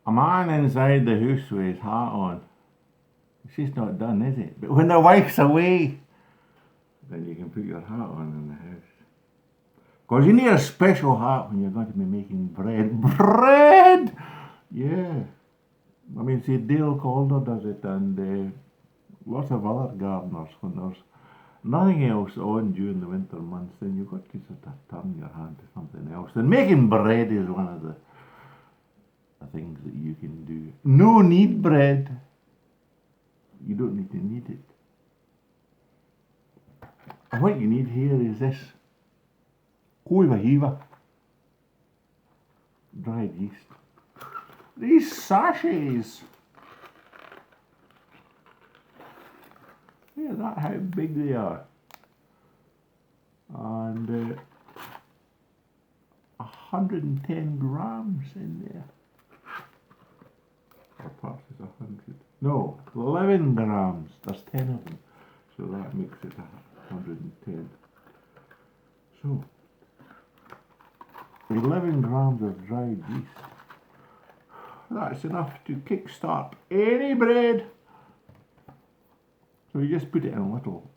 A man inside the house with his hat on. She's not done, is it? But when the wife's away, then you can put your hat on in the house. Because you need a special hat when you're going to be making bread. Bread! Yeah. I mean, see, Dale Calder does it, and lots of other gardeners. When there's nothing else on during the winter months, then you've got to sort of turn your hand to something else. And making bread is one of the things that you can do. No knead bread. You don't need to knead it. And what you need here is this Koiva Hiva dried yeast. These sachets. Yeah, that's how big they are. And 110 grams in there. Or perhaps it's 100. No, 11 grams. There's 10 of them. So that makes it 110. So, 11 grams of dried yeast. That's enough to kickstart any bread. So you just put it in a little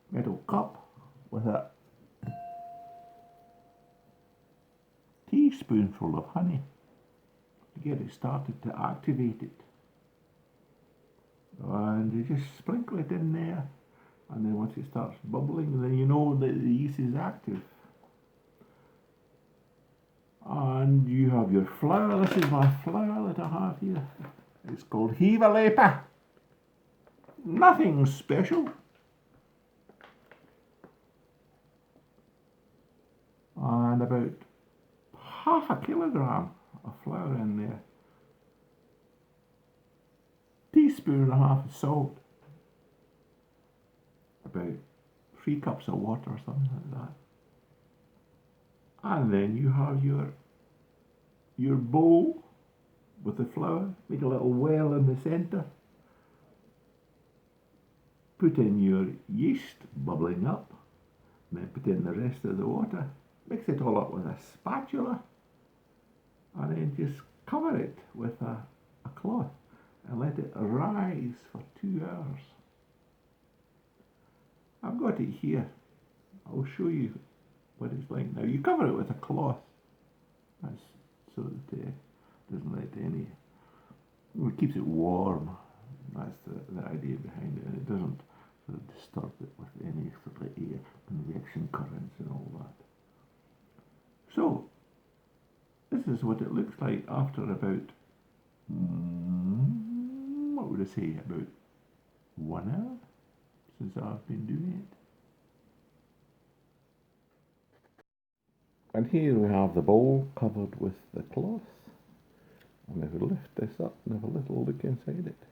metal cup with a teaspoonful of honey to get it started to activate it. And you just sprinkle it in there, and then once it starts bubbling, then you know that the yeast is active. And you have your flour. This is my flour that I have here. It's called Hiva. Nothing special. And about half a kilogram of flour in there. Teaspoon and a half of salt. About 3 cups of water or something like that. And then you have your bowl with the flour. Make a little well in the centre. Put in your yeast bubbling up. And then put in the rest of the water. Mix it all up with a spatula. And then just cover it with a cloth and let it rise for 2 hours. I've got it here. I'll show you what it's like now. You cover it with a cloth. That's so that it doesn't let any... It keeps it warm. That's the idea behind it. And it doesn't sort of disturb it with any sort of air convection currents and all that. So, this is what it looks like after about, what would I say, about 1 hour since I've been doing it. And here we have the bowl covered with the cloth. And if we lift this up and have a little look inside it,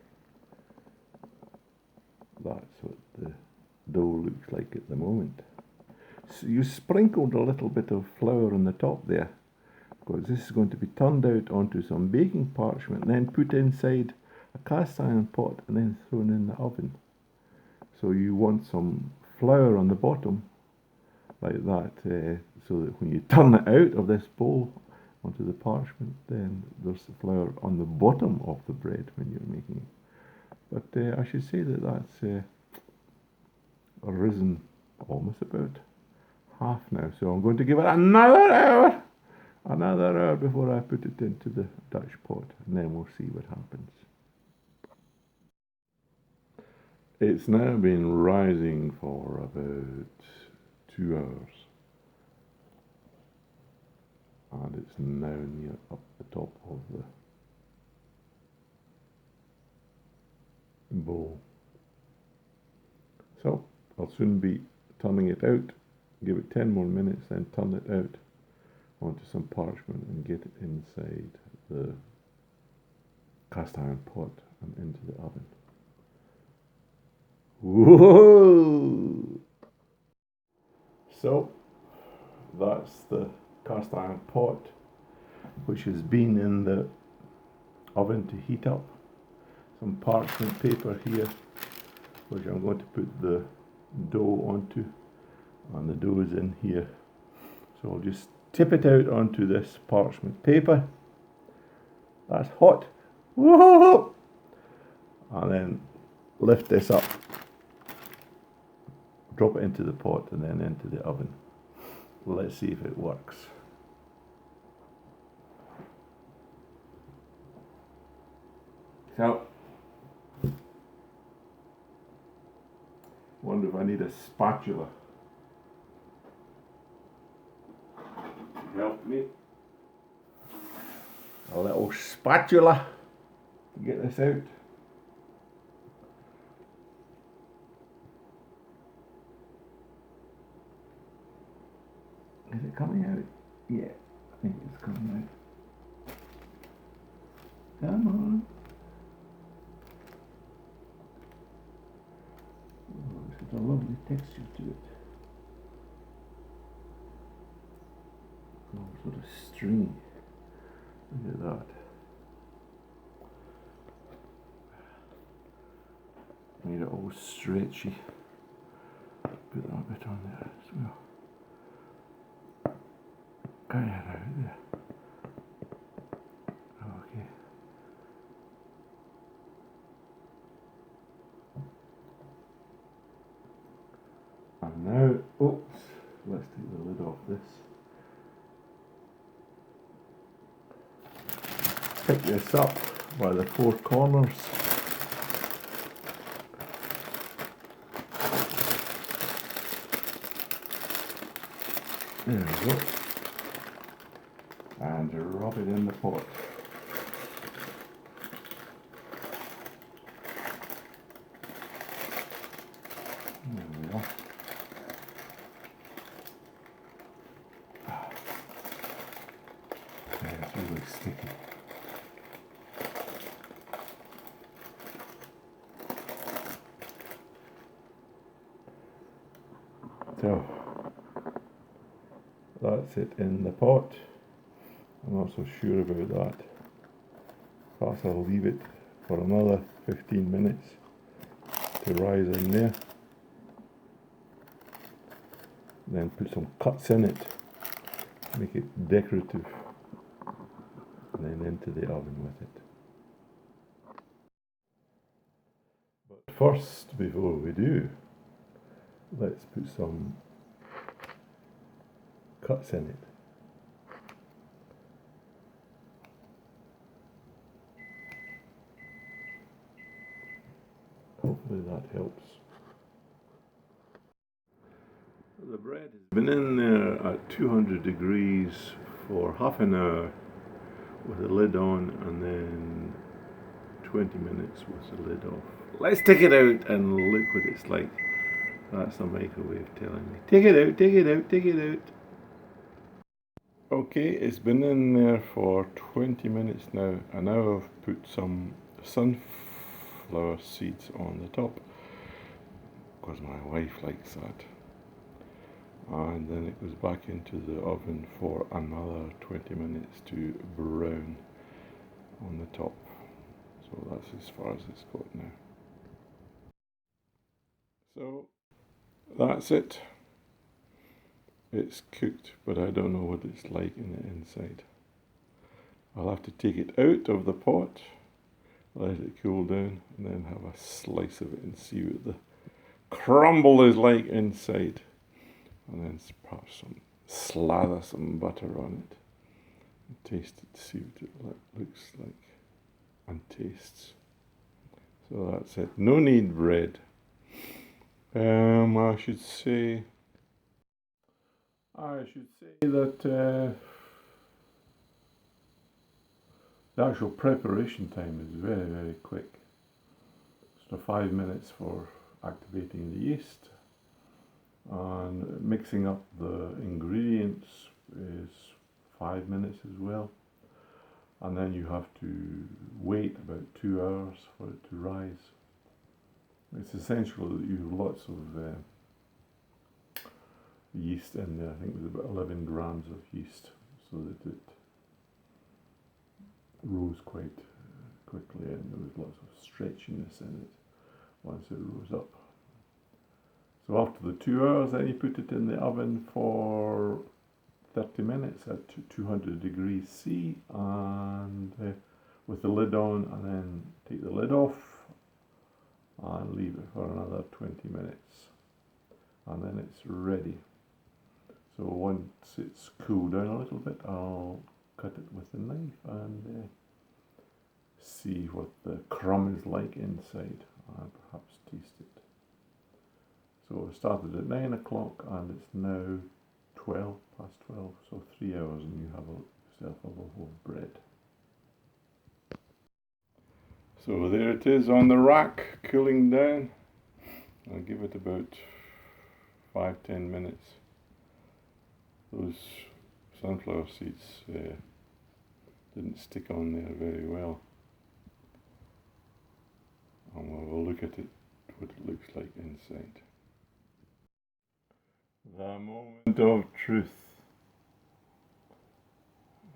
that's what the dough looks like at the moment. So you sprinkled a little bit of flour on the top there, because this is going to be turned out onto some baking parchment and then put inside a cast iron pot and then thrown in the oven. So you want some flour on the bottom like that, so that when you turn it out of this bowl onto the parchment, then there's the flour on the bottom of the bread when you're making it. But I should say that that's risen almost about half now, so I'm going to give it another hour before I put it into the Dutch pot, and then we'll see what happens. It's now been rising for about 2 hours, and it's now near up the top of the bowl. So I'll soon be turning it out. Give it 10 more minutes, then turn it out onto some parchment and get it inside the cast iron pot and into the oven. Whoa! So that's the cast iron pot, which has been in the oven to heat up. Some parchment paper here, which I'm going to put the dough onto, and the dough is in here. So I'll just tip it out onto this parchment paper, That's hot. Whoa! And then lift this up, drop it into the pot and then into the oven. Let's see if it works. So, wonder if I need a spatula. Help me. A little spatula to get this out. Is it coming out? Yeah, I think it's coming out. Come on. Oh, it's got a lovely texture to it. Oh, sort of stringy. Look at that. Made it all stretchy. Put that bit on there as well. Get it out there. Okay. And now, oops, let's take the lid off this. Pick this up by the four corners. There we go. And rub it in the pot. There we are. Yeah, it's really sticky. So, that's it in the pot. I'm not so sure about that. Perhaps I'll leave it for another 15 minutes to rise in there. Then put some cuts in it, make it decorative, and then into the oven with it. But first, before we do, let's put some cuts in it. Hopefully that helps. The bread has been in there at 200 degrees for half an hour with the lid on, and then 20 minutes with the lid off. Let's take it out and look what it's like. That's the microwave telling me. Take it out, take it out, take it out. Okay, it's been in there for 20 minutes now, and now I've put some sunflower seeds on the top because my wife likes that. And then it goes back into the oven for another 20 minutes to brown on the top. So that's as far as it's got now. So that's it. It's cooked, but I don't know what it's like in the inside. I'll have to take it out of the pot, let it cool down, and then have a slice of it and see what the crumble is like inside. And then perhaps slather some butter on it and taste it, see what it looks like and tastes. So that's it. No knead bread. I should say that the actual preparation time is very, very quick. So 5 minutes for activating the yeast, and mixing up the ingredients is 5 minutes as well. And then you have to wait about 2 hours for it to rise. It's essential that you have lots of yeast in there. I think there's about 11 grams of yeast, so that it rose quite quickly, and there was lots of stretchiness in it once it rose up. So after the 2 hours, then you put it in the oven for 30 minutes at 200 degrees C, and with the lid on, and then take the lid off and leave it for another 20 minutes, and then it's ready. So once it's cooled down a little bit, I'll cut it with a knife and see what the crumb is like inside and perhaps taste it. So I started at 9 o'clock and it's now 12 past 12, so 3 hours and you have yourself a loaf of bread. So there it is on the rack, cooling down. I'll give it about 5-10 minutes. Those sunflower seeds didn't stick on there very well. And we'll have a look at it, what it looks like inside. The moment of truth.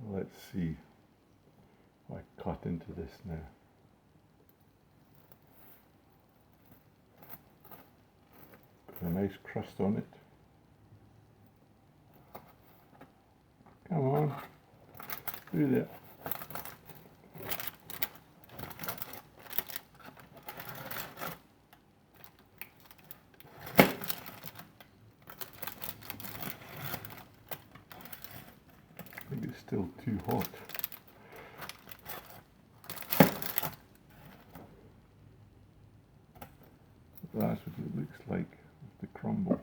Let's see if I cut into this now. Got a nice crust on it. Come on, do that. I think it's still too hot. That's what it looks like with the crumble.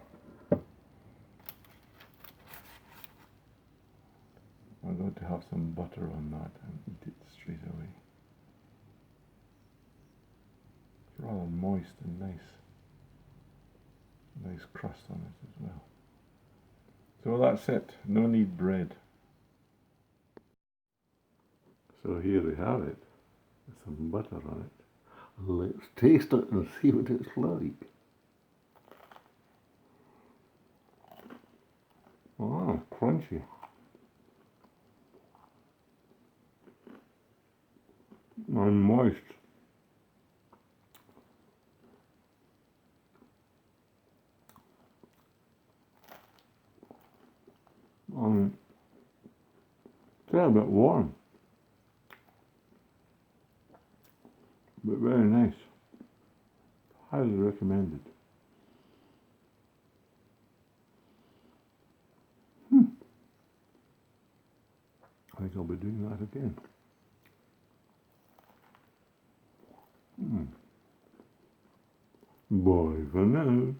I'm going to have some butter on that and eat it straight away. It's rather moist and nice. Nice crust on it as well. So that's it. No need bread. So here we have it. With some butter on it. Let's taste it and see what it's like. Oh, crunchy. And moist. Still a bit warm, but very nice. Highly recommended. I think I'll be doing that again. Bye for now.